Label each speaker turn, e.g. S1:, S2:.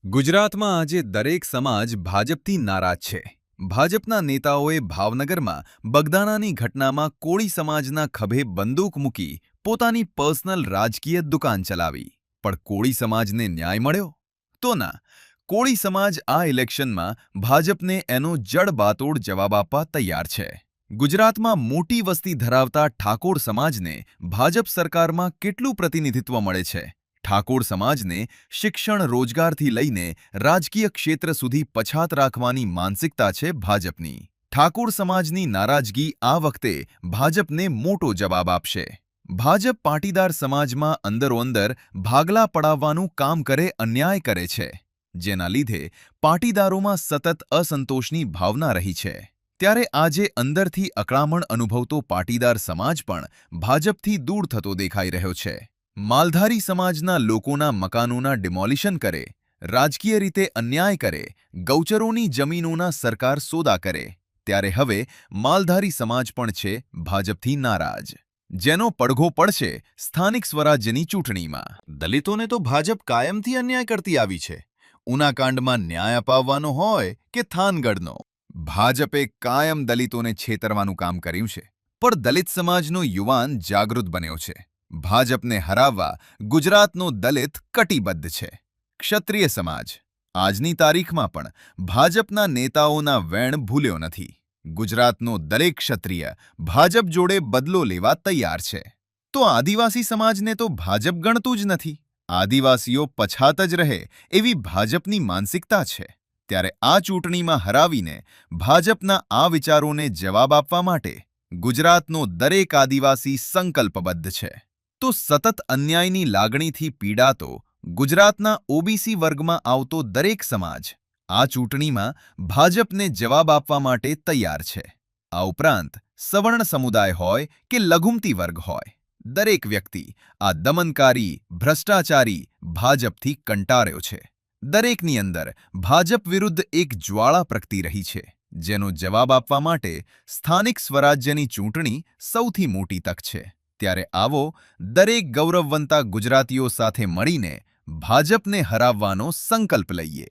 S1: ગુજરાતમાં આજે દરેક સમાજ ભાજપથી નારાજ છે. ભાજપના નેતાઓએ ભાવનગરમાં બગદાણાની ઘટનામાં કોળી સમાજના ખભે બંદૂક મૂકી પોતાની પર્સનલ રાજકીય દુકાન ચલાવી. પણ કોળી સમાજને ન્યાય મળ્યો? તો ના. કોળી સમાજ આ ઇલેક્શનમાં ભાજપને એનો જડબાતોડ જવાબ આપવા તૈયાર છે. ગુજરાતમાં મોટી વસ્તી ધરાવતા ઠાકોર સમાજને ભાજપ સરકારમાં કેટલું પ્રતિનિધિત્વ મળે છે? ઠાકોર સમાજને શિક્ષણ રોજગારથી લઈને રાજકીય ક્ષેત્ર સુધી પછાત રાખવાની માનસિકતા છે ભાજપની. ઠાકોર સમાજની નારાજગી આ વખતે ભાજપને મોટો જવાબ આપશે. ભાજપ પાટીદાર સમાજમાં અંદરોઅંદર ભાગલા પડાવવાનું કામ કરે અન્યાય કરે છે, જેના લીધે પાટીદારોમાં સતત અસંતોષની ભાવના રહી છે. ત્યારે આજે અંદરથી અકળામણ અનુભવતો પાટીદાર સમાજ પણ ભાજપથી દૂર થતો દેખાઈ રહ્યો છે. માલધારી સમાજના લોકોના મકાનોના ડિમોલિશન કરે, રાજકીય રીતે અન્યાય કરે, ગૌચરોની જમીનોના સરકાર સોદા કરે, ત્યારે હવે માલધારી સમાજ પણ છે ભાજપથી નારાજ. જેનો પડઘો પડશે સ્થાનિક સ્વરાજ્યની ચૂંટણીમાં. દલિતોને તો ભાજપ કાયમથી અન્યાય કરતી આવી છે. ઉનાકાંડમાં ન્યાય અપાવવાનો હોય કે થાનગઢનો, ભાજપે કાયમ દલિતોને છેતરવાનું કામ કર્યું છે. પણ દલિત સમાજનો યુવાન જાગૃત બન્યો છે. ભાજપને હરાવવા ગુજરાતનો દલિત કટિબદ્ધ છે. ક્ષત્રિય સમાજ આજની તારીખમાં પણ ભાજપના નેતાઓના વેણ ભૂલ્યો નથી. ગુજરાતનો દરેક ક્ષત્રિય ભાજપ જોડે બદલો લેવા તૈયાર છે. તો આદિવાસી સમાજને તો ભાજપ ગણતું જ નથી. આદિવાસીઓ પછાત જ રહે એવી ભાજપની માનસિકતા છે. ત્યારે આ ચૂંટણીમાં હરાવીને ભાજપના આ વિચારોને જવાબ આપવા માટે ગુજરાતનો દરેક આદિવાસી સંકલ્પબદ્ધ છે. તો સતત અન્યાયની લાગણીથી પીડાતો ગુજરાતના ઓબીસી વર્ગમાં આવતો દરેક સમાજ આ ચૂંટણીમાં ભાજપને જવાબ આપવા માટે તૈયાર છે. આ ઉપરાંત સવર્ણ સમુદાય હોય કે લઘુમતી વર્ગ હોય, દરેક વ્યક્તિ આ દમનકારી, ભ્રષ્ટાચારી ભાજપથી કંટાળ્યો છે. દરેકની અંદર ભાજપ વિરુદ્ધ એક જ્વાળા પ્રગટી રહી છે, જેનો જવાબ આપવા માટે સ્થાનિક સ્વરાજ્યની ચૂંટણી સૌથી મોટી તક છે. ત્યારે આવો દરેક ગૌરવવંતા ગુજરાતીઓ સાથે મળીને ભાજપને હરાવવાનો સંકલ્પ લઈએ.